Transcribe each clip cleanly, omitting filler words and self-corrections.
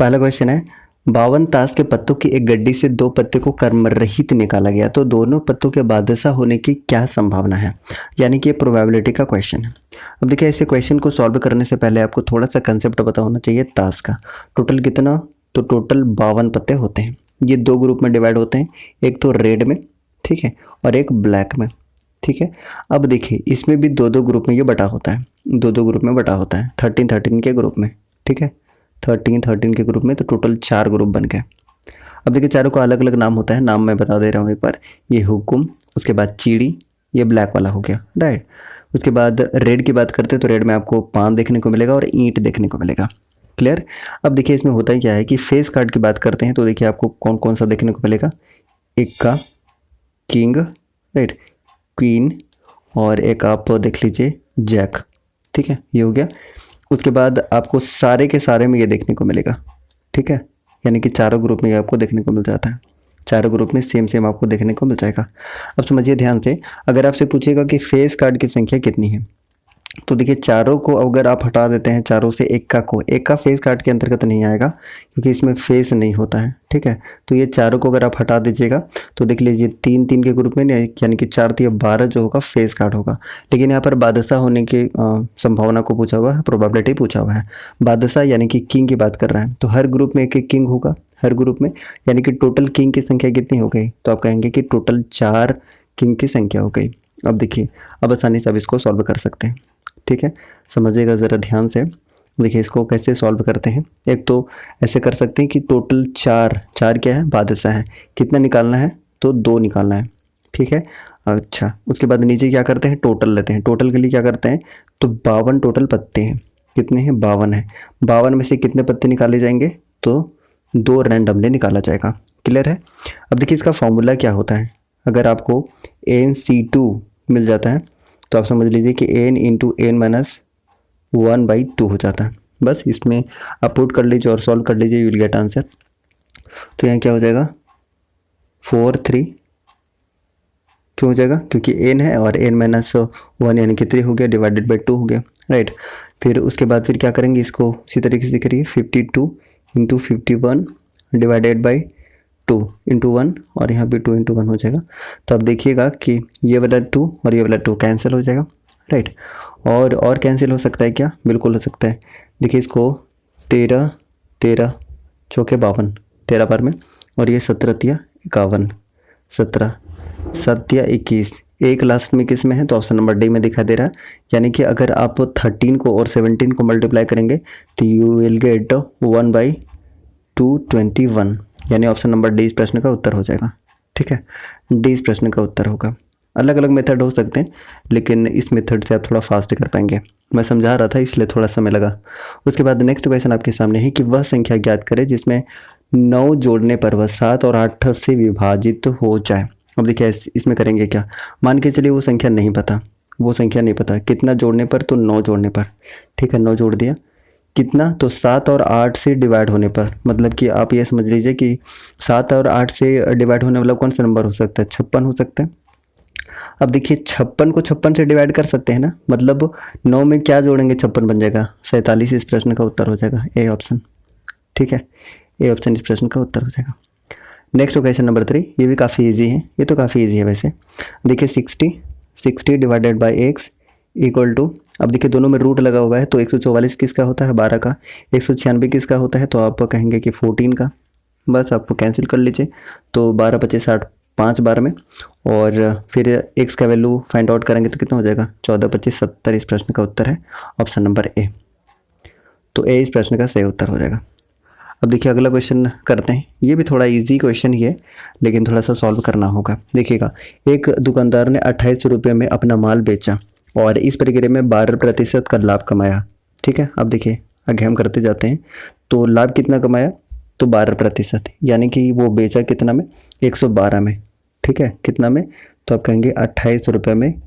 पहला क्वेश्चन है 52 ताश के पत्तों की एक गड्डी से 2 पत्ते को कर्म रहित निकाला गया तो दोनों पत्तों के बादशाह होने की क्या संभावना है। यानी कि ये प्रोबेबिलिटी का क्वेश्चन है। अब देखिए ऐसे क्वेश्चन को सॉल्व करने से पहले आपको थोड़ा सा कंसेप्ट पता होना चाहिए ताश का। टोटल कितना, तो टोटल 52 पत्ते होते हैं। ये 2 ग्रुप में डिवाइड होते हैं, एक तो रेड में, ठीक है, और एक ब्लैक में, ठीक है। अब देखिए इसमें भी 2-2 ग्रुप में ये बटा होता है, 2-2 ग्रुप में बटा होता है, 13-13 के ग्रुप में, ठीक है, 13-13 के ग्रुप में, तो टोटल 4 ग्रुप बन गए। अब देखिए चारों का अलग अलग नाम होता है, नाम मैं बता दे रहा हूँ एक बार। ये हुकुम, उसके बाद चीड़ी, ये ब्लैक वाला हो गया, राइट। उसके बाद रेड की बात करते हैं तो रेड में आपको पान देखने को मिलेगा और ईंट देखने को मिलेगा। क्लियर। अब देखिए इसमें होता ही क्या है कि फेस कार्ड की बात करते हैं तो देखिए आपको कौन कौन सा देखने को मिलेगा। इक्का, किंग, राइट, क्वीन, और एक आप देख लीजिए जैक, ठीक है, ये हो गया। उसके बाद आपको सारे के सारे में ये देखने को मिलेगा, ठीक है, यानी कि चारों ग्रुप में ये आपको देखने को मिल जाता है। चारों ग्रुप में सेम सेम आपको देखने को मिल जाएगा। अब समझिए ध्यान से, अगर आपसे पूछेगा कि फेस कार्ड की संख्या कितनी है तो देखिए चारों को अगर आप हटा देते हैं, चारों से एक का फेस कार्ड के अंतर्गत नहीं आएगा क्योंकि इसमें फेस नहीं होता है, ठीक है। तो ये चारों को अगर आप हटा दीजिएगा तो देख लीजिए 3-3 के ग्रुप में, यानी कि 4-3-12 जो होगा फेस कार्ड होगा। लेकिन यहाँ पर बादशाह होने की संभावना को पूछा हुआ है, प्रोबेबिलिटी पूछा हुआ है। बादशाह यानी कि किंग की बात कर रहा है, तो हर ग्रुप में एक एक किंग होगा, हर ग्रुप में, यानी कि टोटल किंग की संख्या कितनी हो गई, तो आप कहेंगे कि टोटल 4 किंग की संख्या हो गई। अब देखिए अब आसानी से अब इसको सॉल्व कर सकते हैं, ठीक है, समझिएगा ज़रा ध्यान से। देखिए इसको कैसे सॉल्व करते हैं। एक तो ऐसे कर सकते हैं कि टोटल 4 क्या है, बादशाह है, कितना निकालना है, तो 2 निकालना है, ठीक है। अच्छा, उसके बाद नीचे क्या करते हैं, टोटल लेते हैं। टोटल के लिए क्या करते हैं, तो 52 टोटल पत्ते हैं, कितने हैं, 52 है। 52 में से कितने पत्ते निकाले जाएंगे, तो 2 रैंडमली निकाला जाएगा। क्लियर है। अब देखिए इसका फॉर्मूला क्या होता है, अगर आपको NC2 मिल जाता है तो आप समझ लीजिए कि n × n-1/2 हो जाता है। बस इसमें आप पुट कर लीजिए और सॉल्व कर लीजिए, यू विल गेट आंसर। तो यहाँ क्या हो जाएगा, 4-3 क्यों हो जाएगा, क्योंकि n है और n-1 यानी कि 3 हो गया, डिवाइडेड बाई 2 हो गया, राइट। फिर उसके बाद फिर क्या करेंगे, इसको उसी तरीके से करिए, 52 × 51 डिवाइडेड बाई 2 × 1, और यहाँ भी 2 × 1 हो जाएगा। तो अब देखिएगा कि ये वाला 2 और ये वाला 2 कैंसिल हो जाएगा, राइट। और कैंसिल हो सकता है क्या, बिल्कुल हो सकता है। देखिए इसको 13 चौके 52, 13 बार में, और ये 17-51, 17 7-21, एक लास्ट में किस में है, तो ऑप्शन नंबर डी में दिखाई दे रहा है। यानी कि अगर आप 13 को और 17 को मल्टीप्लाई करेंगे तो यू विल गेट 1/221, यानी ऑप्शन नंबर डी इस प्रश्न का उत्तर हो जाएगा, ठीक है, डी इस प्रश्न का उत्तर होगा। अलग अलग मेथड हो सकते हैं लेकिन इस मेथड से आप थोड़ा फास्ट कर पाएंगे, मैं समझा रहा था इसलिए थोड़ा समय लगा। उसके बाद नेक्स्ट क्वेश्चन आपके सामने है कि वह संख्या ज्ञात करें जिसमें 9 जोड़ने पर वह 7 और 8 से विभाजित हो जाए। अब देखिए इसमें करेंगे क्या, मान के चलिए वो संख्या नहीं पता, कितना जोड़ने पर, तो 9 जोड़ने पर, ठीक है, 9 जोड़ दिया, कितना, तो 7 और 8 से डिवाइड होने पर, मतलब कि आप ये समझ लीजिए कि 7 और 8 से डिवाइड होने वाला कौन सा नंबर हो सकता है, 56 हो सकता है। अब देखिए 56 को 56 से डिवाइड कर सकते हैं ना, मतलब 9 में क्या जोड़ेंगे, 56 बन जाएगा, 47 इस प्रश्न का उत्तर हो जाएगा, ए ऑप्शन, ठीक है, ए ऑप्शन इस प्रश्न का उत्तर हो जाएगा। नेक्स्ट क्वेश्चन नंबर 3, ये भी काफ़ी ईजी है, ये तो काफ़ी ईजी है वैसे। देखिए 60 divided by X equal to, अब देखिए दोनों में रूट लगा हुआ है, तो 144 किसका होता है, 12 का, 196 किसका होता है, तो आप कहेंगे कि 14 का। बस आप कैंसिल कर लीजिए, तो 12-25 60, 5 बार में, और फिर एक्स का वैल्यू फाइंड आउट करेंगे तो कितना हो जाएगा, 14-25 70 इस प्रश्न का उत्तर है, ऑप्शन नंबर ए। तो ए इस प्रश्न का सही उत्तर हो जाएगा। अब देखिए अगला क्वेश्चन करते हैं, ये भी थोड़ा इजी क्वेश्चन ही है लेकिन थोड़ा सा सॉल्व करना होगा। देखिएगा, एक दुकानदार ने 28 रुपये में अपना माल बेचा और इस प्रक्रिया में 12% का लाभ कमाया, ठीक है। अब देखिए आगे हम करते जाते हैं, तो लाभ कितना कमाया, तो 12%, यानी कि वो बेचा कितना में, 112 में, ठीक है, कितना में, तो आप कहेंगे 28 रुपये में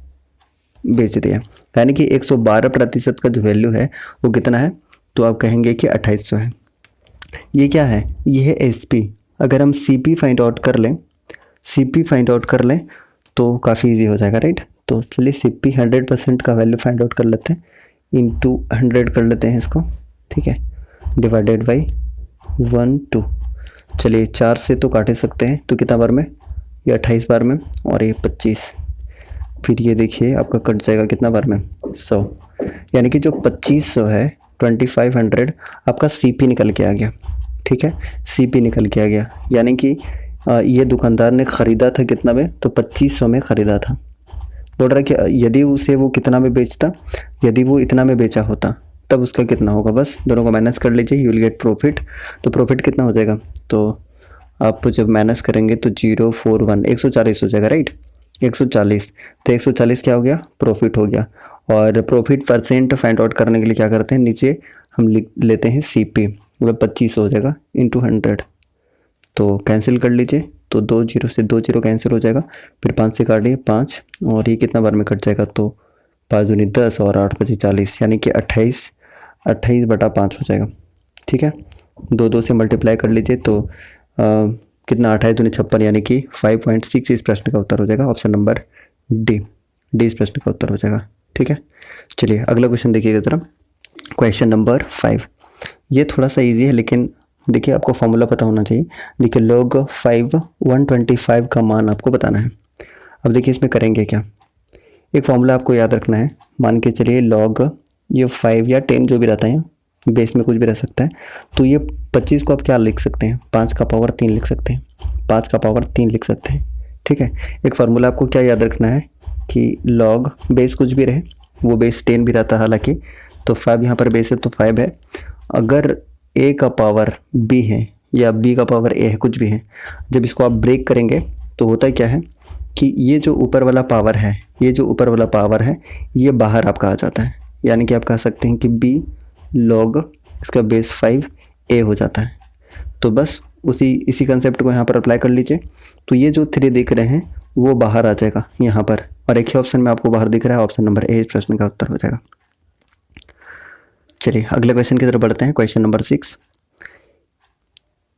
बेच दिया, यानी कि 112% का जो वैल्यू है वो कितना है, तो आप कहेंगे कि 2800 है। ये क्या है, ये है SP। अगर हम CP फाइंड आउट कर लें, तो काफ़ी इजी हो जाएगा, राइट। तो इसलिए CP 100% का वैल्यू फाइंड आउट कर लेते हैं, इंटू 100 कर लेते हैं इसको, ठीक है, डिवाइडेड बाई 1 2। चलिए 4 से तो काट ही सकते हैं, तो कितना बार में, ये 28 बार में और ये 25। फिर ये देखिए आपका कट जाएगा कितना बार में, 100। यानी कि जो 2500 है 2500 आपका सीपी निकल के आ गया। ठीक है, सीपी निकल के आ गया, यानी कि ये दुकानदार ने ख़रीदा था कितना में, तो 2500 में ख़रीदा था। बोल रहा है कि यदि उसे वो कितना में बेचता, यदि वो इतना में बेचा होता तब उसका कितना होगा। बस दोनों को माइनस कर लीजिए, यू विल गेट प्रॉफिट। तो प्रॉफिट कितना हो जाएगा, तो आप जब माइनस करेंगे तो 041 140 हो जाएगा, राइट। 140, तो 140 क्या हो गया, प्रॉफिट हो गया। और प्रॉफिट परसेंट फाइंड आउट करने के लिए क्या करते हैं, नीचे हम लिख लेते हैं CP, मतलब 25 हो जाएगा इंटू 100। तो कैंसिल कर लीजिए, तो 2 0 से 2 0 कैंसिल हो जाएगा। फिर 5 से काटिए 5, और ये कितना बार में कट जाएगा, तो 5 दूनी 10 और 8 5 40, यानी कि 28 बटा 5 हो जाएगा। ठीक है, 2 से मल्टीप्लाई कर लीजिए, तो कितना 28 दूनी 56, यानी कि 5.6 इस प्रश्न का उत्तर हो जाएगा। ऑप्शन नंबर डी इस प्रश्न का उत्तर हो जाएगा। ठीक है, चलिए अगला क्वेश्चन देखिएगा ज़रा, क्वेश्चन नंबर 5। ये थोड़ा सा ईजी है, लेकिन देखिए आपको फॉर्मूला पता होना चाहिए। देखिए log 5 125 का मान आपको बताना है। अब देखिए इसमें करेंगे क्या, एक फॉर्मूला आपको याद रखना है। मान के चलिए log ये 5 या 10 जो भी रहता है, बेस में कुछ भी रह सकता है। तो ये 25 को आप क्या लिख सकते हैं, 5 का पावर 3 लिख सकते हैं, 5 का पावर 3 लिख सकते हैं। ठीक है, एक फार्मूला आपको क्या याद रखना है कि log बेस कुछ भी रहे, वो बेस 10 भी रहता है हालांकि, तो 5 यहाँ पर बेस है तो 5 है। अगर a का पावर b है या b का पावर a है, कुछ भी है, जब इसको आप ब्रेक करेंगे तो होता क्या है कि ये जो ऊपर वाला पावर है, ये जो ऊपर वाला पावर है ये बाहर आपका आ जाता है। यानी कि आप कह सकते हैं कि b log इसका बेस 5a हो जाता है। तो बस इसी कंसेप्ट को यहाँ पर अप्लाई कर लीजिए। तो ये जो 3 दिख रहे हैं वो बाहर आ जाएगा यहाँ पर, और एक ही ऑप्शन में आपको बाहर दिख रहा है, ऑप्शन नंबर ए इस प्रश्न का उत्तर हो जाएगा। चलिए अगले क्वेश्चन की तरफ बढ़ते हैं, क्वेश्चन नंबर 6।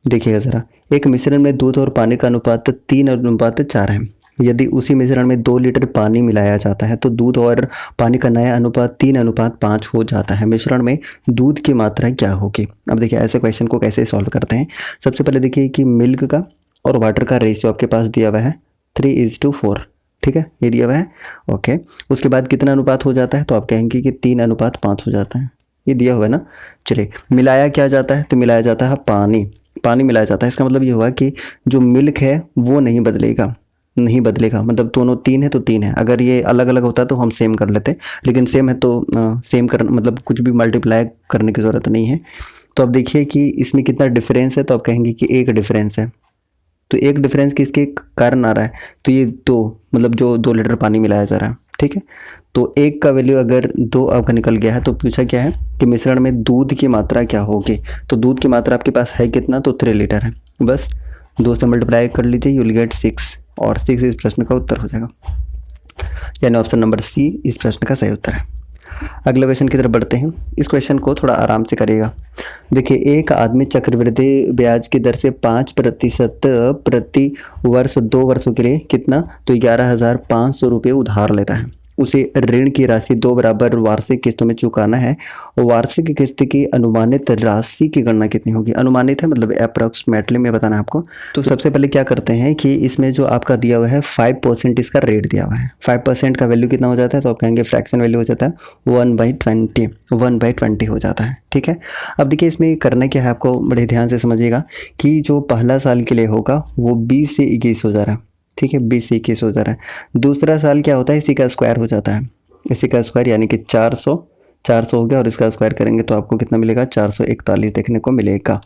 देखिएगा ज़रा, एक मिश्रण में दूध और पानी का अनुपात 3:4 है। यदि उसी मिश्रण में 2 लीटर पानी मिलाया जाता है तो दूध और पानी का नया अनुपात 3:5 हो जाता है। मिश्रण में दूध की मात्रा क्या होगी। अब देखिए ऐसे क्वेश्चन को कैसे सॉल्व करते हैं। सबसे पहले देखिए कि मिल्क का और वाटर का रेशियो आपके पास दिया हुआ है 3:4। ठीक है, ये दिया हुआ है। ओके, उसके बाद कितना अनुपात हो जाता है, तो आप कहेंगे कि 3:5 हो जाता है, ये दिया हुआ है ना। चलिए मिलाया क्या जाता है, तो मिलाया जाता है पानी मिलाया जाता है। इसका मतलब ये हुआ कि जो मिल्क है वो नहीं बदलेगा, मतलब दोनों 3 है तो 3 है। अगर ये अलग अलग होता तो हम सेम कर लेते, लेकिन सेम है तो सेम कर, मतलब कुछ भी मल्टीप्लाई करने की ज़रूरत नहीं है। तो अब देखिए कि इसमें कितना डिफरेंस है, तो आप कहेंगे कि एक डिफरेंस है। तो एक डिफरेंस किसके कारण आ रहा है, तो ये 2, मतलब जो 2 लीटर पानी मिलाया जा रहा है। ठीक है, तो एक का वैल्यू अगर 2 आपका निकल गया है, तो पूछा क्या है कि मिश्रण में दूध की मात्रा क्या होगी। तो दूध की मात्रा आपके पास है कितना, तो 3 लीटर है। बस 2 से मल्टीप्लाई कर लीजिए, यू विल गेट 6, और 6 इस प्रश्न का उत्तर हो जाएगा। यानी ऑप्शन नंबर सी इस प्रश्न का सही उत्तर है। अगले क्वेश्चन की तरफ बढ़ते हैं। इस क्वेश्चन को थोड़ा आराम से करिएगा। देखिए, एक आदमी चक्रवृद्धि ब्याज की दर से 5% प्रति वर्ष 2 वर्षों के लिए कितना, तो 11,500 रुपये उधार लेता है। उसे ऋण की राशि 2 बराबर वार्षिक किस्तों में चुकाना है। वार्षिक किस्त की अनुमानित राशि की गणना कितनी होगी। अनुमानित है मतलब अप्रॉक्सीमेटली में बताना है आपको। तो सबसे पहले क्या करते हैं कि इसमें जो आपका दिया हुआ है 5% इसका रेट दिया हुआ है। 5% का वैल्यू कितना हो जाता है, तो आप कहेंगे फ्रैक्शन वैल्यू हो जाता है 1/20 हो जाता है। ठीक है, अब देखिए इसमें करना क्या है, आपको बड़े ध्यान से समझिएगा कि जो पहला साल के लिए होगा वो 20 से 21 हो जा रहा है। ठीक है, 20 से 21 हो जा रहा है। दूसरा साल क्या होता है, इसी का स्क्वायर हो जाता है, इसी का स्क्वायर यानी कि 400 हो गया, और इसका स्क्वायर करेंगे तो आपको कितना मिलेगा, 441 देखने को मिलेगा।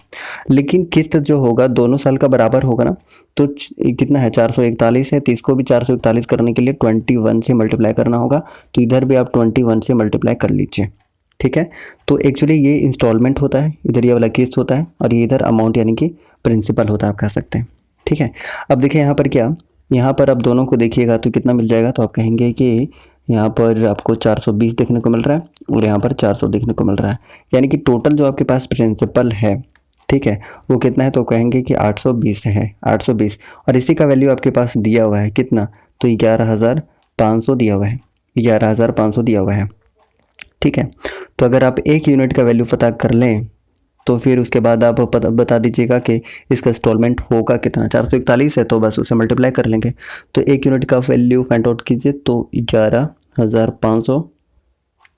लेकिन किस्त जो होगा दोनों साल का बराबर होगा ना, तो कितना है 441 है, तो इसको भी 441 करने के लिए 21 से मल्टीप्लाई करना होगा। तो इधर भी आप 21 से मल्टीप्लाई कर लीजिए। ठीक है, तो एक्चुअली ये इंस्टॉलमेंट होता है, इधर ये वाला किस्त होता है, और ये इधर अमाउंट यानी कि प्रिंसिपल होता है, आप कह सकते हैं। ठीक है, अब देखिए यहाँ पर क्या, यहाँ पर आप दोनों को देखिएगा तो कितना मिल जाएगा, तो आप कहेंगे कि यहाँ पर आपको 420 देखने को मिल रहा है और यहाँ पर 400 देखने को मिल रहा है। यानी कि टोटल जो आपके पास प्रिंसिपल है, ठीक है, वो कितना है, तो कहेंगे कि 820 है, 820। और इसी का वैल्यू आपके पास दिया हुआ है कितना, तो 11,500 दिया हुआ है, 11,500 दिया हुआ है। ठीक है, तो अगर आप 1 यूनिट का वैल्यू पता कर लें तो फिर उसके बाद आप बता दीजिएगा कि इसका इंस्टॉलमेंट होगा कितना। 441 है तो बस उसे मल्टीप्लाई कर लेंगे। तो 1 यूनिट का वैल्यू फाइंड आउट कीजिए, तो 11,500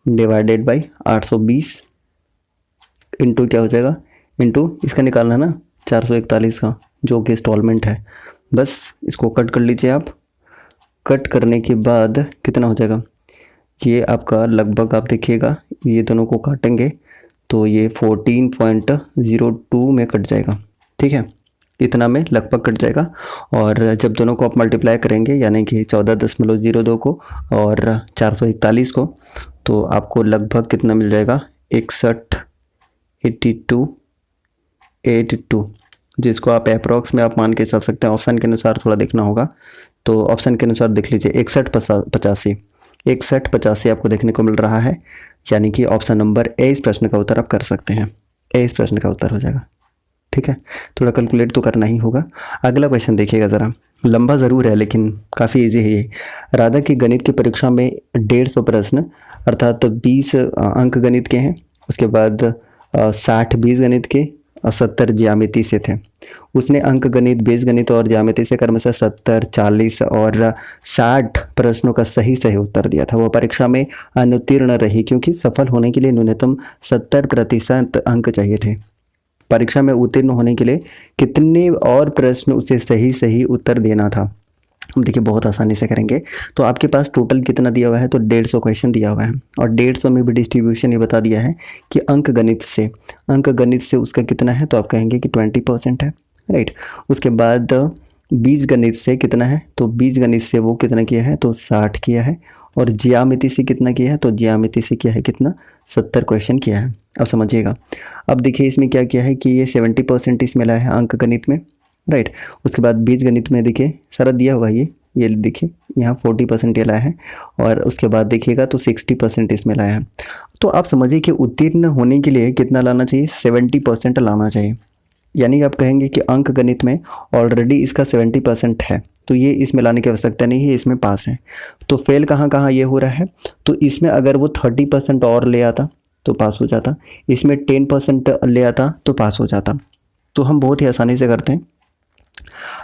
डिवाइडेड बाई 820 इंटू क्या हो जाएगा, इंटू इसका निकालना ना 441 का जो कि इंस्टॉलमेंट है। बस इसको कट कर लीजिए आप। कट करने के बाद कितना हो जाएगा, ये आपका लगभग आप देखिएगा ये दोनों को काटेंगे तो ये 14.02 में कट जाएगा। ठीक है, इतना में लगभग कट जाएगा। और जब दोनों को आप मल्टीप्लाई करेंगे यानी कि 14.02 को और 441 को, तो आपको लगभग कितना मिल जाएगा, 6182, जिसको आप अप्रॉक्स में आप मान के चल सकते हैं। ऑप्शन के अनुसार थोड़ा देखना होगा, तो ऑप्शन के अनुसार देख लीजिए 6185 आपको देखने को मिल रहा है, यानी कि ऑप्शन नंबर ए इस प्रश्न का उत्तर आप कर सकते हैं। ए इस प्रश्न का उत्तर हो जाएगा। ठीक है, थोड़ा कैलकुलेट तो करना ही होगा। अगला क्वेश्चन देखिएगा ज़रा, लंबा ज़रूर है लेकिन काफ़ी इजी है ये। राधा की गणित की परीक्षा में 150 प्रश्न अर्थात 20 अंक गणित के हैं, उसके बाद 60 बीज गणित के और 70 ज्यामिति से थे। उसने अंक गणित, बीज गणित और ज्यामिति से क्रमशः 70, 40 और 60 प्रश्नों का सही उत्तर दिया था। वह परीक्षा में अनुत्तीर्ण रही क्योंकि सफल होने के लिए न्यूनतम 70% अंक चाहिए थे। परीक्षा में उत्तीर्ण होने के लिए कितने और प्रश्न उसे सही उत्तर देना था। हम देखिए बहुत आसानी से करेंगे। तो आपके पास टोटल कितना दिया हुआ है, तो 150 क्वेश्चन दिया हुआ है और 150 में भी डिस्ट्रीब्यूशन ये बता दिया है कि अंक गणित से उसका कितना है, तो आप कहेंगे कि 20% है, राइट। उसके बाद बीज गणित से कितना है, तो बीज गणित से वो कितना किया है, तो 60 किया है। और ज्यामिति से कितना किया है, तो ज्यामिति से किया है कितना, 70 क्वेश्चन किया है। अब समझिएगा। अब देखिए इसमें क्या किया है कि ये 70% इसमें लाया है अंक गणित में, राइट। उसके बाद बीज गणित में देखिए सारा दिया हुआ है, ये देखिए यहाँ 40% ये लाया है और उसके बाद देखिएगा तो 60% इसमें लाया है। तो आप समझिए कि उत्तीर्ण होने के लिए कितना लाना चाहिए, 70% लाना चाहिए। यानी आप कहेंगे कि अंक गणित में ऑलरेडी इसका 70% है, तो ये इसमें लाने की आवश्यकता नहीं है, इसमें पास है। तो फेल कहाँ ये हो रहा है, तो इसमें अगर वो 30% और ले आता तो पास हो जाता, इसमें 10% ले आता तो पास हो जाता। तो हम बहुत ही आसानी से करते हैं,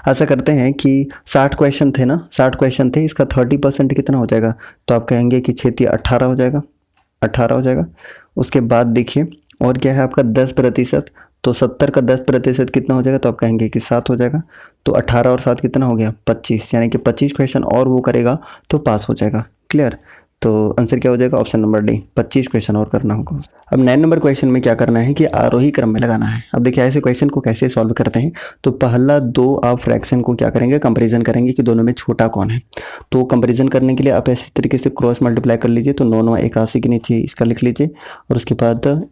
ऐसा करते हैं कि 60 क्वेश्चन थे ना, 60 क्वेश्चन थे, इसका 30% कितना हो जाएगा, तो आप कहेंगे कि 18 हो जाएगा, 18 हो जाएगा। उसके बाद देखिए और क्या है आपका 10%, तो 70 का 10% कितना हो जाएगा, तो आप कहेंगे कि 7 हो जाएगा। तो 18 और 7 कितना हो गया, 25, यानी कि 25 क्वेश्चन और वो करेगा तो पास हो जाएगा। क्लियर। तो आंसर क्या हो जाएगा, ऑप्शन नंबर डी, 25 क्वेश्चन और करना होगा। अब 9 नंबर क्वेश्चन में क्या करना है कि आरोही क्रम में लगाना है। अब देखिए ऐसे क्वेश्चन को कैसे सॉल्व करते हैं, तो पहला 2 आप फ्रैक्शन को क्या करेंगे, कंपैरिजन करेंगे कि दोनों में छोटा कौन है। तो कंपैरिजन करने के लिए आप ऐसे तरीके से क्रॉस मल्टीप्लाई कर लीजिए, तो 9 9 81 के नीचे इसका लिख लीजिए और उसके बाद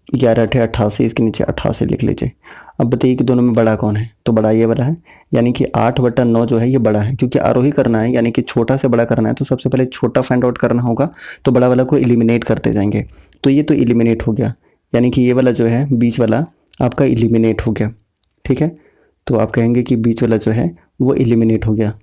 11 8 88, इसके नीचे 88 लिख लीजिए। अब बताइए कि दोनों में बड़ा कौन है, तो बड़ा ये वाला है, यानी कि 8/9 जो है ये बड़ा है, क्योंकि आरोही करना है यानी कि छोटा से बड़ा करना है, तो सबसे पहले छोटा फाइंड आउट करना होगा, तो बड़ा वाला को एलिमिनेट करते जाएंगे। तो ये तो एलिमिनेट हो गया, यानी कि ये वाला जो है बीच वाला आपका एलिमिनेट हो गया। ठीक है, तो आप कहेंगे कि बीच वाला जो है वो एलिमिनेट हो गया।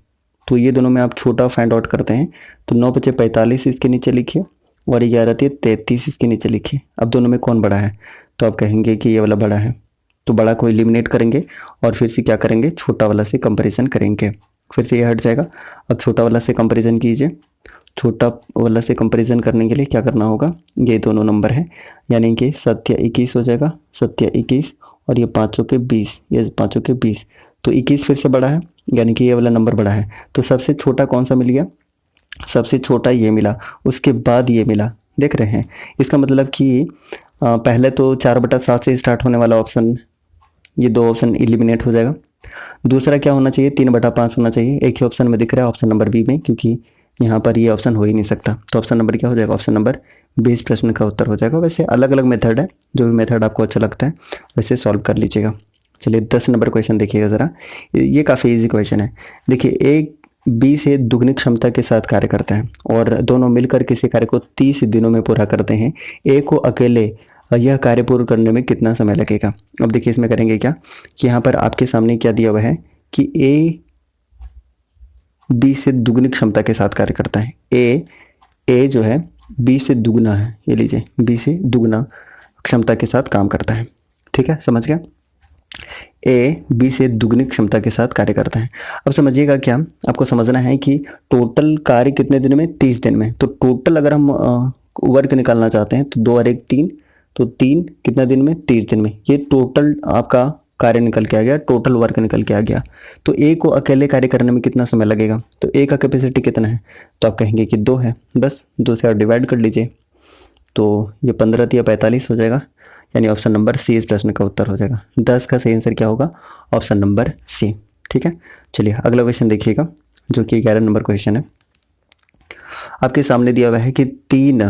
तो ये दोनों में आप छोटा फाइंड आउट करते हैं, तो 9 × 45 इसके नीचे लिखिए और 11 × 33 इसके नीचे लिखिए। अब दोनों में कौन बड़ा है, तो आप कहेंगे कि ये वाला बड़ा है, तो बड़ा को एलिमिनेट करेंगे और फिर से क्या करेंगे, छोटा वाला से कंपैरिजन करेंगे, फिर से ये हट जाएगा। अब छोटा वाला से कंपैरिजन कीजिए, छोटा वाला से कंपैरिजन करने के लिए क्या करना होगा, ये दोनों नंबर है, यानी कि 7 या 21 हो जाएगा, 7 या 21 और ये 5 के 20, ये 5 के 20, तो 21 फिर से बड़ा है, यानी कि ये वाला नंबर बड़ा है। तो सबसे छोटा कौन सा मिल गया, सबसे छोटा ये मिला, उसके बाद ये मिला। देख रहे हैं, इसका मतलब कि पहले तो 4/7 से स्टार्ट होने वाला ऑप्शन, ये 2 ऑप्शन एलिमिनेट हो जाएगा। दूसरा क्या होना चाहिए, 3/5 होना चाहिए, एक ही ऑप्शन में दिख रहा है, ऑप्शन नंबर बी में, क्योंकि यहाँ पर ये ऑप्शन हो ही नहीं सकता। तो ऑप्शन नंबर क्या हो जाएगा, ऑप्शन नंबर 20 प्रश्न का उत्तर हो जाएगा। वैसे अलग अलग मेथड है, जो भी मेथड आपको अच्छा लगता है वैसे सॉल्व कर लीजिएगा। चलिए 10 नंबर क्वेश्चन देखिएगा ज़रा, ये काफ़ी ईजी क्वेश्चन है। देखिए एक बी से दुगनी क्षमता के साथ कार्य करता है और दोनों मिलकर किसी कार्य को 30 दिनों में पूरा करते हैं। ए को अकेले यह कार्य पूर्ण करने में कितना समय लगेगा। अब देखिए इसमें करेंगे क्या कि यहाँ पर आपके सामने क्या दिया हुआ है कि ए बी से दुगनी क्षमता के साथ कार्य करता है। ए जो है बी से दुगना है, ये लीजिए, बी से दुगना क्षमता के साथ काम करता है। ठीक है, समझ गया। ए बी से दुगनी क्षमता के साथ कार्य करता है। अब समझिएगा क्या, आपको समझना है कि टोटल कार्य कितने दिन में, 30 दिन में। तो टोटल अगर हम वर्क निकालना चाहते हैं तो 2 और 1 3, तो 3 कितना दिन में, 30 दिन में। ये टोटल आपका कार्य निकल के आ गया, टोटल वर्क निकल के आ गया। तो ए को अकेले कार्य करने में कितना समय लगेगा, तो ए का कैपेसिटी कितना है, तो आप कहेंगे कि 2 है। बस 2 से आप डिवाइड कर लीजिए, तो ये 15 या 45 हो जाएगा, यानी ऑप्शन नंबर सी इस प्रश्न का उत्तर हो जाएगा। 10 का सही आंसर क्या होगा, ऑप्शन नंबर सी। ठीक है, चलिए अगला क्वेश्चन देखिएगा, जो कि 11 नंबर क्वेश्चन है। आपके सामने दिया हुआ है कि 3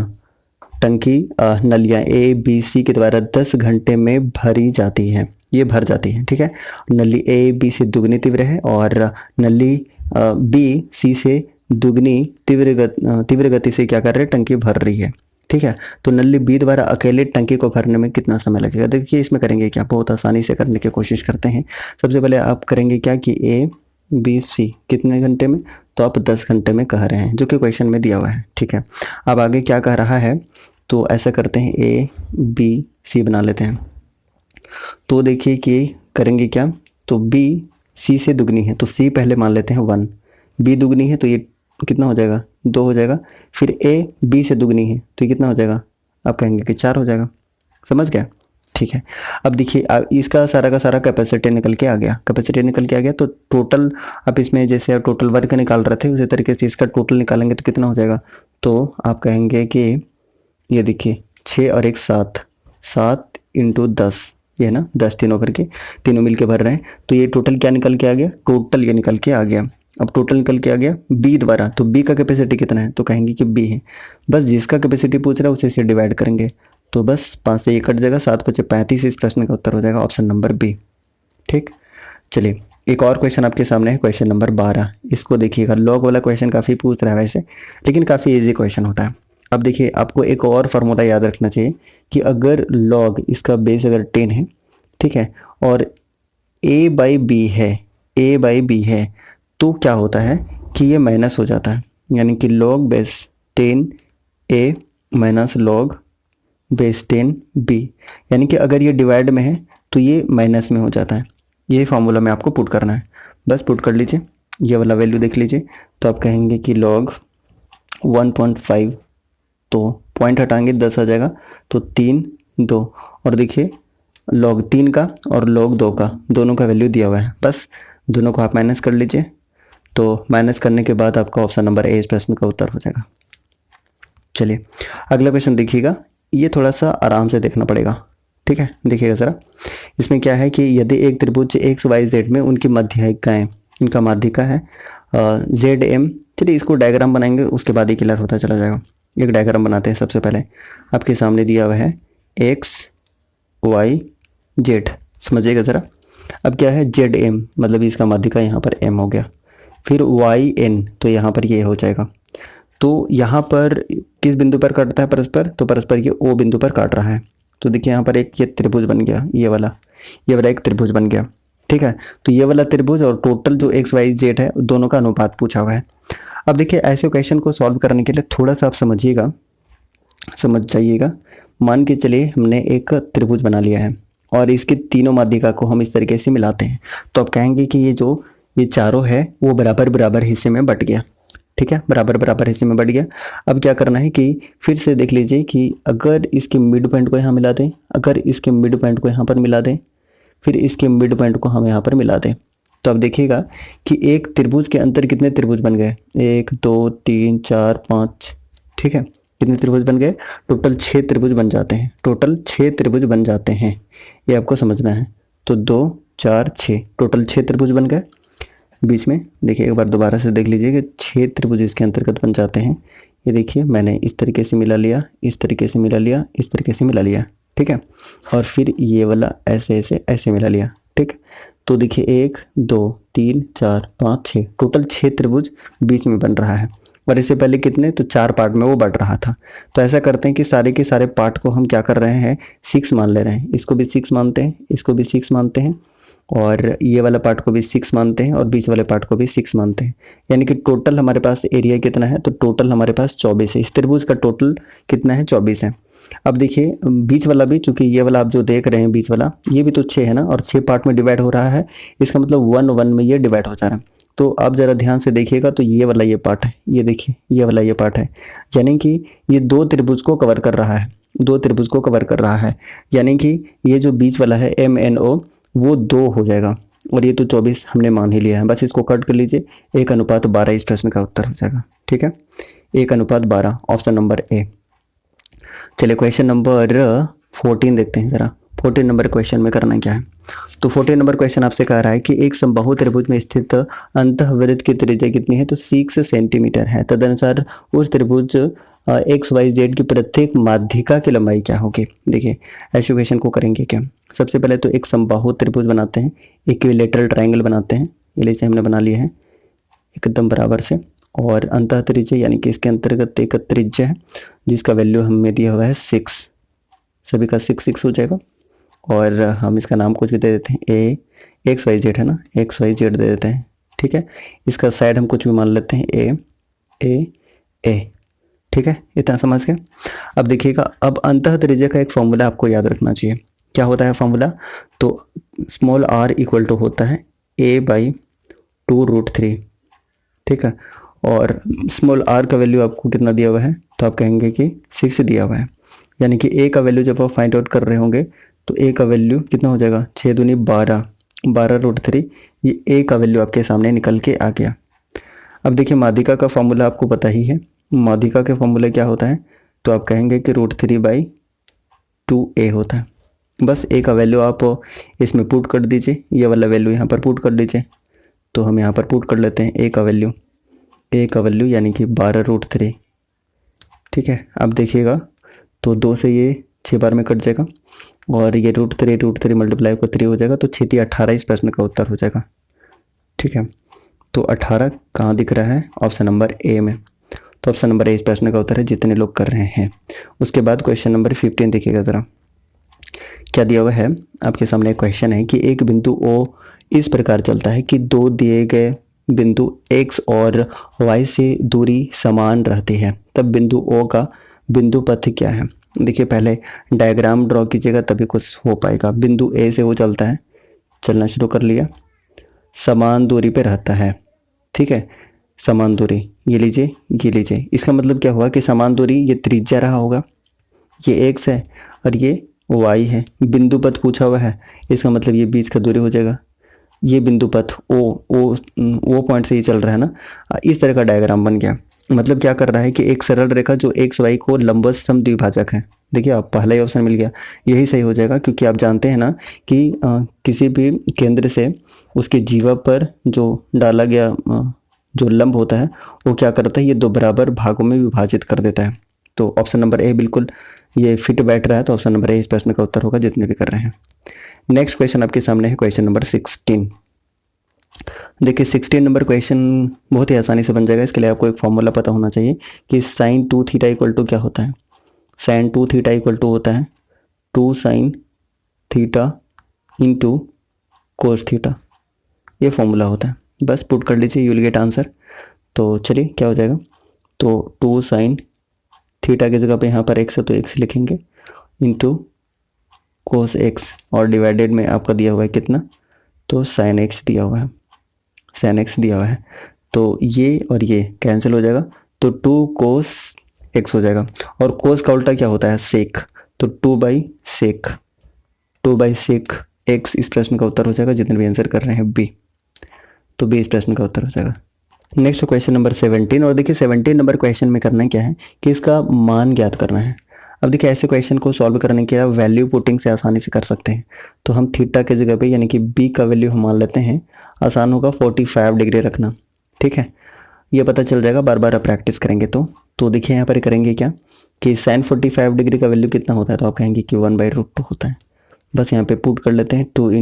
टंकी नलियां ए बी सी के द्वारा 10 घंटे में भरी जाती है, ये भर जाती है। ठीक है, नली ए बी से दुगनी तीव्र है और नली बी सी से दुगनी तीव्र गति से क्या कर रहे हैं, टंकी भर रही है। ठीक है, तो नली बी द्वारा अकेले टंकी को भरने में कितना समय लगेगा। देखिए इसमें करेंगे क्या, बहुत आसानी से करने की कोशिश करते हैं। सबसे पहले आप करेंगे क्या कि ए बी सी कितने घंटे में, तो आप 10 घंटे में कह रहे हैं, जो कि क्वेश्चन में दिया हुआ है। ठीक है, अब आगे क्या कह रहा है, तो ऐसा करते हैं ए बी सी बना लेते हैं। तो देखिए कि करेंगे क्या, तो बी सी से दुगनी है तो सी पहले मान लेते हैं 1, बी दुगनी है तो ये कितना हो जाएगा, 2 हो जाएगा। फिर ए बी से दुगनी है तो ये कितना हो जाएगा, आप कहेंगे कि 4 हो जाएगा। समझ गया। ठीक है, अब देखिए इसका सारा का सारा कैपेसिटी निकल के आ गया, कैपेसिटी निकल के आ गया। तो टोटल आप इसमें जैसे आप टोटल वर्क निकाल रहे थे उसी तरीके से इसका टोटल निकालेंगे तो कितना हो जाएगा, तो आप कहेंगे कि ये देखिए 6 और 1 7, 7 × 10, ये है ना 10 तीनों करके, तीनों मिल के भर रहे हैं। तो ये टोटल क्या निकल के आ गया, टोटल ये निकल के आ गया। अब टोटल निकल के आ गया बी द्वारा, तो बी का कैपेसिटी कितना है, तो कहेंगे कि बी है। बस जिसका कैपेसिटी पूछ रहा है उसे से डिवाइड करेंगे, तो बस 5 से 1 कट जाएगा, 7 × 5 = 35। इस प्रश्न का उत्तर हो जाएगा ऑप्शन नंबर बी। ठीक, चलिए एक और क्वेश्चन आपके सामने है, क्वेश्चन नंबर 12। इसको देखिएगा, लॉग वाला क्वेश्चन काफ़ी पूछ रहा है वैसे, लेकिन काफ़ी ईजी क्वेश्चन होता है। अब देखिए आपको एक और फार्मूला याद रखना चाहिए कि अगर लॉग इसका बेस अगर 10 है, ठीक है, और a/b है, a/b है, तो क्या होता है कि ये माइनस हो जाता है, यानी कि log base 10a minus log base 10b, यानी कि अगर ये डिवाइड में है तो ये माइनस में हो जाता है। ये फार्मूला में आपको पुट करना है, बस पुट कर लीजिए, ये वाला वैल्यू देख लीजिए। तो आप कहेंगे कि लॉग 1.5, तो पॉइंट हटाएंगे 10 आ जाएगा, तो 3 2, और देखिए लॉग 3 का और लॉग 2 का दोनों का वैल्यू दिया हुआ है, बस दोनों को आप माइनस कर लीजिए। तो माइनस करने के बाद आपका ऑप्शन नंबर ए इस प्रश्न का उत्तर हो जाएगा। चलिए अगला क्वेश्चन देखिएगा, ये थोड़ा सा आराम से देखना पड़ेगा। ठीक है, देखिएगा ज़रा, इसमें क्या है कि यदि एक त्रिभुज एक्स वाई जेड में उनकी माध्यिकाएँ, इनका माध्यिका है जेड एम। चलिए इसको डायग्राम बनाएंगे, उसके बाद ही क्लियर होता चला जाएगा। एक डायग्राम बनाते हैं। सबसे पहले आपके सामने दिया हुआ है एक्स वाई जेड, समझिएगा ज़रा। अब क्या है जेड एम, मतलब इसका माध्यिका यहाँ पर एम हो गया। फिर वाई एन, तो यहाँ पर ये हो जाएगा। तो यहाँ पर किस बिंदु पर काटता है परस्पर, तो परस्पर ये ओ बिंदु पर काट रहा है। तो देखिए यहाँ पर एक ये त्रिभुज बन गया, ये वाला एक त्रिभुज बन गया। ठीक है, तो ये वाला त्रिभुज और टोटल जो एक्स वाई जेड है दोनों का अनुपात पूछा हुआ है। अब देखिए ऐसे क्वेश्चन को सॉल्व करने के लिए थोड़ा सा आप समझिएगा, समझ जाइएगा। मान के चलिए हमने एक त्रिभुज बना लिया है और इसके तीनों माध्यिका को हम इस तरीके से मिलाते हैं, तो आप कहेंगे कि ये चारों है वो बराबर बराबर हिस्से में बट गया। ठीक है, बराबर बराबर हिस्से में बट गया। अब क्या करना है कि फिर से देख लीजिए कि अगर इसके मिड पॉइंट को यहाँ मिला दें, अगर इसके मिड पॉइंट को यहाँ पर मिला दें, फिर इसके मिड पॉइंट को हम यहाँ पर मिला दें, तो अब देखिएगा कि एक त्रिभुज के अंदर कितने त्रिभुज बन गए, 1 2 3 4 5। ठीक है, कितने त्रिभुज बन गए, टोटल 6 त्रिभुज बन जाते हैं, टोटल 6 त्रिभुज बन जाते हैं, ये आपको समझना है। तो 2 4 6, टोटल 6 त्रिभुज बन गए। बीच में देखिए एक बार दोबारा से देख लीजिए कि 6 त्रिभुज इसके अंतर्गत बन जाते हैं। ये देखिए मैंने इस तरीके से मिला लिया, इस तरीके से मिला लिया, इस तरीके से मिला लिया। ठीक है, और फिर ये वाला ऐसे ऐसे ऐसे मिला लिया। ठीक, तो देखिए 1 2 3 4 5 6, टोटल 6 त्रिभुज बीच में बन रहा है। और इससे पहले कितने, तो 4 पार्ट में वो बढ़ रहा था। तो ऐसा करते हैं कि सारे के सारे पार्ट को हम क्या कर रहे हैं, 6 मान ले रहे हैं। इसको भी 6 मानते हैं, इसको भी 6 मानते हैं, और ये वाला पार्ट को भी 6 मानते हैं, और बीच वाले पार्ट को भी 6 मानते हैं। यानी कि टोटल हमारे पास एरिया कितना है, तो टोटल हमारे पास 24 है। इस त्रिभुज का टोटल कितना है, 24 है। अब देखिए बीच वाला भी, चूंकि ये वाला आप जो देख रहे हैं बीच वाला, ये भी तो 6 है ना, और 6 पार्ट में डिवाइड हो रहा है, इसका मतलब 1 1 में ये डिवाइड हो जा रहा है। तो आप ज़रा ध्यान से देखिएगा, तो ये वाला ये पार्ट है, ये देखिए ये वाला ये पार्ट है, यानी कि ये 2 त्रिभुज को कवर कर रहा है, 2 त्रिभुज को कवर कर रहा है, यानी कि ये जो बीच वाला है MNO वो 2 हो जाएगा, और ये तो 24 हमने मान ही लिया है। बस इसको कट कर लीजिए, 1:12 इस प्रश्न का उत्तर हो जाएगा। ठीक है, 1:12, ऑप्शन नंबर ए। चलिए क्वेश्चन नंबर 14 देखते हैं ज़रा। 14 नंबर क्वेश्चन में करना क्या है, तो 14 नंबर क्वेश्चन आपसे कह रहा है कि एक समबाहु त्रिभुज में स्थित अंतःवृत्त की त्रिज्या कितनी है, तो 6 सेंटीमीटर है। तदनुसार उस त्रिभुज XYZ की प्रत्येक माध्यिका की लंबाई क्या होगी। देखिए ऐसे क्वेश्चन को करेंगे क्या, सबसे पहले तो एक समबाहु त्रिभुज बनाते हैं, इक्विलेटरल ट्रायंगल बनाते हैं, ये लीजिए हमने बना लिया है एकदम बराबर से, और अंतः त्रिज्या यानी कि इसके अंतर्गत एक त्रिज्या है जिसका वैल्यू हमें दिया हुआ है 6, सभी का 6 6 हो जाएगा, और हम इसका नाम कुछ भी दे देते हैं, XYZ है ना, XYZ दे देते हैं। ठीक है, इसका साइड हम कुछ भी मान लेते हैं A। ठीक है, इतना समझ गए। अब देखिएगा, अब अंतः त्रिज्या का एक फॉर्मूला आपको याद रखना चाहिए। क्या होता है फॉर्मूला, तो स्मॉल r इक्वल टू होता है A/2√3। ठीक है, और स्मॉल r का वैल्यू आपको कितना दिया हुआ है, तो आप कहेंगे कि 6 दिया हुआ है, यानी कि a का वैल्यू जब आप फाइंड आउट कर रहे होंगे तो a का वैल्यू कितना हो जाएगा, 6 दूनी 12/3, ये a का वैल्यू आपके सामने निकल के आ गया। अब देखिए माध्यिका का फॉर्मूला आपको पता ही है, माध्यिका के फॉर्मूला क्या होता है, तो आप कहेंगे कि √3/2a होता है। बस a का वैल्यू आप इसमें पुट कर दीजिए, ये वाला वैल्यू यहाँ पर पुट कर दीजिए, तो हम यहाँ पर पुट कर लेते हैं a का वैल्यू यानी कि 12√3। ठीक है, अब देखिएगा तो 2 से ये 6 बार में कट जाएगा, और ये √3 मल्टीप्लाई को 3 हो जाएगा, तो 6 18 इस प्रश्न का उत्तर हो जाएगा। ठीक है, तो 18 कहाँ दिख रहा है, ऑप्शन नंबर ए में, तो ऑप्शन नंबर ए इस प्रश्न का उत्तर है जितने लोग कर रहे हैं। उसके बाद क्वेश्चन नंबर 15 देखिएगा ज़रा, क्या दिया हुआ है आपके सामने। एक क्वेश्चन है कि एक बिंदु O इस प्रकार चलता है कि 2 दिए गए बिंदु X और Y से दूरी समान रहती है, तब बिंदु O का बिंदु पथ क्या है। देखिए पहले डायग्राम ड्रॉ कीजिएगा तभी कुछ हो पाएगा। बिंदु A से वो चलता है, चलना शुरू कर लिया, समान दूरी पे रहता है। ठीक है, समान दूरी, ये लीजिए, इसका मतलब क्या हुआ कि समान दूरी, ये त्रिज्या रहा होगा, ये X है और ये Y है। बिंदु पथ पूछा हुआ है, इसका मतलब ये बीच का दूरी हो जाएगा। ये बिंदु पथ ओ पॉइंट से ही चल रहा है ना, इस तरह का डायग्राम बन गया। मतलब क्या कर रहा है कि एक सरल रेखा जो XY को लंबवत समद्विभाजक है। देखिए आप पहला ही ऑप्शन मिल गया, यही सही हो जाएगा, क्योंकि आप जानते हैं ना कि किसी भी केंद्र से उसकी जीवा पर जो डाला गया जो लंब होता है वो क्या करता है, ये 2 बराबर भागों में विभाजित कर देता है। तो ऑप्शन नंबर ए बिल्कुल ये फिट बैठ रहा है, तो ऑप्शन नंबर ए इस प्रश्न का उत्तर होगा जितने भी कर रहे हैं। नेक्स्ट क्वेश्चन आपके सामने है क्वेश्चन नंबर 16। देखिए 16 नंबर क्वेश्चन बहुत ही आसानी से बन जाएगा। इसके लिए आपको एक फॉर्मूला पता होना चाहिए कि sin 2 थीटा इक्वल टू क्या होता है। sin 2 थीटा इक्वल टू होता है 2 sin theta into cos theta, ये फॉर्मूला होता है। बस पुट कर लीजिए, यू विल गेट आंसर। तो चलिए क्या हो जाएगा, तो 2 sin थीटा की जगह पे यहाँ पर x है तो x लिखेंगे, इंटू कोस x, और डिवाइडेड में आपका दिया हुआ है कितना, तो sin x दिया हुआ है, sin x दिया हुआ है। तो ये और ये कैंसिल हो जाएगा, तो 2 cos x हो जाएगा, और कोस का उल्टा क्या होता है, सेक, तो 2/sec x इस प्रश्न का उत्तर हो जाएगा जितने भी आंसर कर रहे हैं बी, तो बी इस प्रश्न का उत्तर हो जाएगा। नेक्स्ट क्वेश्चन नंबर 17, और देखिए 17 नंबर क्वेश्चन में करना क्या है कि इसका मान ज्ञात करना है। अब देखिए ऐसे क्वेश्चन को सॉल्व करने के लिए वैल्यू पुटिंग से आसानी से कर सकते हैं। तो हम थीटा के जगह पे यानी कि बी का वैल्यू हम मान लेते हैं, आसान होगा 45 डिग्री रखना। ठीक है, ये पता चल जाएगा बार बार आप प्रैक्टिस करेंगे तो देखिए यहाँ पर करेंगे क्या कि sin 45 डिग्री का वैल्यू कितना होता है, तो आप कहेंगे कि 1/√2 होता है। बस यहाँ पे पुट कर लेते हैं, 2 ×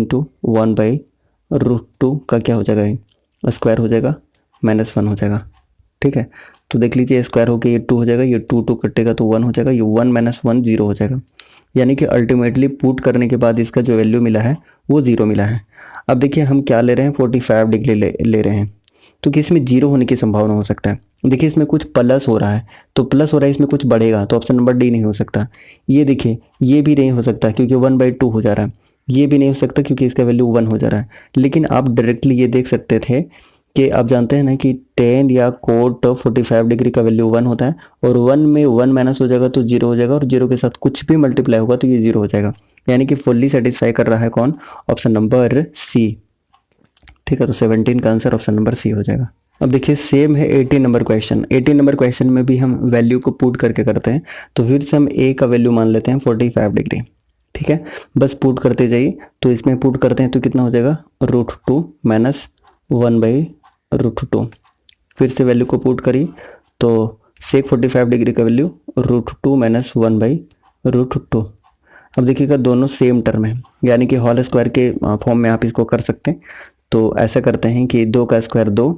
1/√2 का क्या हो जाएगा, स्क्वायर हो जाएगा, -1 हो जाएगा। ठीक है, तो देख लीजिए स्क्वायर होकर ये 2 हो जाएगा, ये 2 कटेगा तो 1 हो जाएगा, ये 1 - 1 0 हो जाएगा, यानी कि अल्टीमेटली पुट करने के बाद इसका जो वैल्यू मिला है वो 0 मिला है। अब देखिए हम क्या ले रहे हैं, 45 डिग्री ले रहे हैं, तो कि इसमें 0 होने की संभावना हो सकता है। देखिए इसमें कुछ प्लस हो रहा है, तो प्लस हो रहा है इसमें कुछ बढ़ेगा, तो ऑप्शन नंबर डी नहीं हो सकता। ये देखिए ये भी नहीं हो सकता क्योंकि 1/2 हो जा रहा है। ये भी नहीं हो सकता क्योंकि इसका वैल्यू 1 हो जा रहा है। लेकिन आप डायरेक्टली ये देख सकते थे कि आप जानते हैं ना कि टेन या कोट 45 डिग्री का वैल्यू 1 होता है, और 1 में 1 माइनस हो जाएगा तो 0 हो जाएगा, और 0 के साथ कुछ भी मल्टीप्लाई होगा तो ये 0 हो जाएगा। यानी कि फुल्ली सेटिस्फाई कर रहा है कौन? Option number C. ठीक है, तो 17 का आंसर ऑप्शन नंबर सी हो जाएगा। अब देखिए सेम है 18 नंबर क्वेश्चन। 18 नंबर क्वेश्चन में भी हम वैल्यू को पुट करके करते हैं, तो फिर से हम ए का वैल्यू मान लेते हैं 45 डिग्री। ठीक है, बस पुट करते जाइए। तो इसमें पुट करते हैं तो कितना हो जाएगा? √2 माइनस 1/√2। फिर से वैल्यू को पुट करिए तो सेक 45 डिग्री का वैल्यू √2 माइनस 1/√2। अब देखिएगा दोनों सेम टर्म है, यानी कि होल स्क्वायर के फॉर्म में आप इसको कर सकते हैं। तो ऐसा करते हैं कि 2 का स्क्वायर 2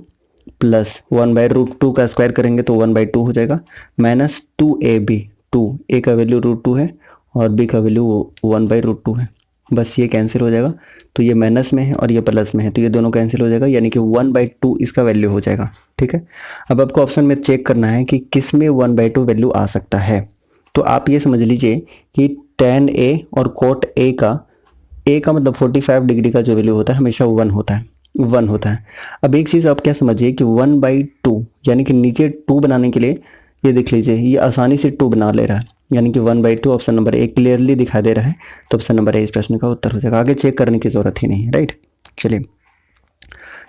प्लस 1/√2 का स्क्वायर करेंगे तो 1/2 हो जाएगा, माइनस 2ab। 2 ए का वैल्यू √2 है और बी का वैल्यू 1/√2 है। बस ये कैंसिल हो जाएगा, तो ये माइनस में है और ये प्लस में है, तो ये दोनों कैंसिल हो जाएगा, यानी कि 1/2 इसका वैल्यू हो जाएगा। ठीक है, अब आपको ऑप्शन में चेक करना है कि किस में 1/2 वैल्यू आ सकता है। तो आप ये समझ लीजिए कि tan a और cot a का मतलब 45 डिग्री का जो वैल्यू होता है हमेशा 1 होता है, 1 होता है। अब एक चीज़ आप क्या समझिए कि 1/2 यानी कि नीचे 2 बनाने के लिए ये देख लीजिए ये आसानी से 2 बना ले रहा है, यानी कि 1/2 ऑप्शन नंबर ए क्लियरली दिखा दे रहा है, तो ऑप्शन नंबर ए इस प्रश्न का उत्तर हो जाएगा। आगे चेक करने की जरूरत ही नहीं है, राइट। चलिए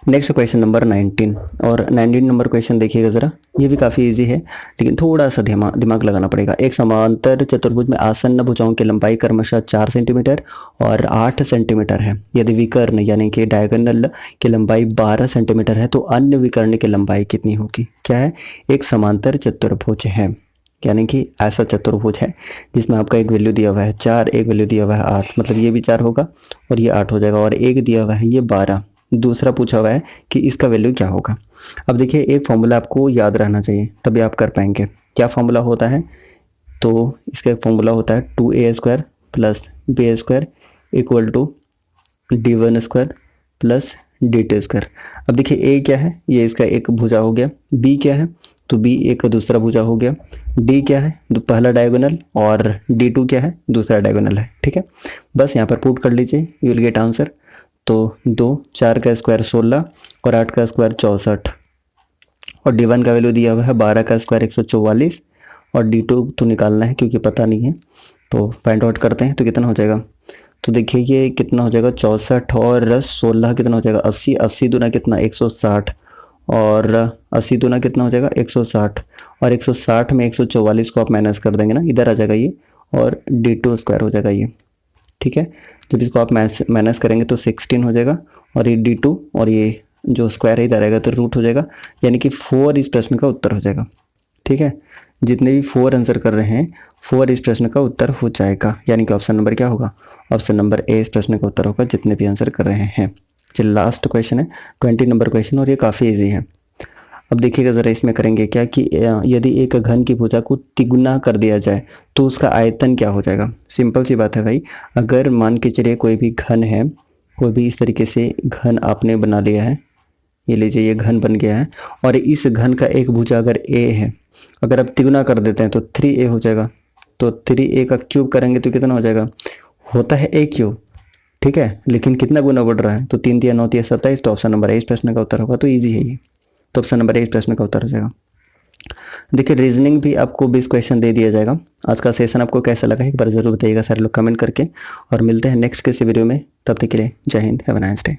नेक्स्ट क्वेश्चन नंबर 19, और 19 नंबर क्वेश्चन देखिएगा ज़रा, ये भी काफ़ी इजी है लेकिन थोड़ा सा दिमाग लगाना पड़ेगा। एक समांतर चतुर्भुज में आसन्न भुजाओं की लंबाई क्रमशः 4 सेंटीमीटर और 8 सेंटीमीटर है। यदि विकर्ण यानी कि डायगोनल की लंबाई 12 सेंटीमीटर है तो अन्य विकर्ण की लंबाई कितनी होगी? क्या है? एक समांतर चतुर्भुज है, यानी कि ऐसा चतुर्भुज है जिसमें आपका एक वैल्यू दिया हुआ है 4, एक वैल्यू दिया हुआ है 8, मतलब ये भी 4 होगा और ये 8 हो जाएगा, और एक दिया हुआ है ये 12, दूसरा पूछा हुआ है कि इसका वैल्यू क्या होगा। अब देखिए एक फॉर्मूला आपको याद रहना चाहिए तभी आप कर पाएंगे। क्या फॉर्मूला होता है? तो इसका एक फॉर्मूला होता है 2a² plus b² equal to d1² plus dt²। अब देखिए a क्या है? ये इसका एक भुजा हो गया। b क्या है? तो b एक दूसरा भुजा हो गया। d क्या है? पहला डायगोनल, और d2 क्या है? दूसरा डायगोनल है। ठीक है, बस यहाँ पर पुट कर लीजिए, यू विल गेट आंसर। तो 2, 4 का स्क्वायर 16 और 8 का स्क्वायर 64, और d1 का वैल्यू दिया हुआ है 12 का स्क्वायर 144, और d2 तो निकालना है क्योंकि पता नहीं है, तो फाइंड आउट करते हैं। तो कितना हो जाएगा? तो देखिए ये कितना हो जाएगा? 64 और 16 कितना हो जाएगा? 80। 80 दूना कितना? 160, और 80 दूना कितना हो जाएगा? 160, और 160 में 144 को आप माइनस कर देंगे ना, इधर आ जाएगा ये, और d2² हो जाएगा ये। ठीक है, जब इसको आप माइनस करेंगे तो 16 हो जाएगा, और ये d2 और ये जो स्क्वायर है इधर आएगा तो रूट हो जाएगा, यानी कि 4 इस प्रश्न का उत्तर हो जाएगा। ठीक है, जितने भी 4 आंसर कर रहे हैं 4 इस प्रश्न का उत्तर हो जाएगा, यानी कि ऑप्शन नंबर क्या होगा? ऑप्शन नंबर ए इस प्रश्न का उत्तर होगा, जितने भी आंसर कर रहे हैं। चलिए लास्ट क्वेश्चन है 20 नंबर क्वेश्चन, और ये काफ़ी ईजी है। अब देखिएगा ज़रा इसमें करेंगे क्या कि यदि एक घन की भुजा को तिगुना कर दिया जाए तो उसका आयतन क्या हो जाएगा? सिंपल सी बात है भाई, अगर मान के चलिए कोई भी घन है, कोई भी इस तरीके से घन आपने बना लिया है, ये लीजिए ये घन बन गया है, और इस घन का एक भुजा अगर a है, अगर आप तिगुना कर देते हैं तो 3a हो जाएगा। तो 3a का क्यूब करेंगे तो कितना हो जाएगा? होता है a क्यूब, ठीक है, लेकिन कितना गुना बढ़ रहा है? तो 3 3 9 27, तो ऑप्शन नंबर ए इस प्रश्न का उत्तर होगा। तो ईजी है ये, तो ऑप्शन नंबर ए इस प्रश्न का उत्तर हो जाएगा। देखिए रीजनिंग भी आपको 20 क्वेश्चन दे दिया जाएगा। आज का सेशन आपको कैसा लगा एक बार ज़रूर बताइएगा सारे लोग कमेंट करके, और मिलते हैं नेक्स्ट किसी वीडियो में। तब तक के लिए जय Hind, have a nice day.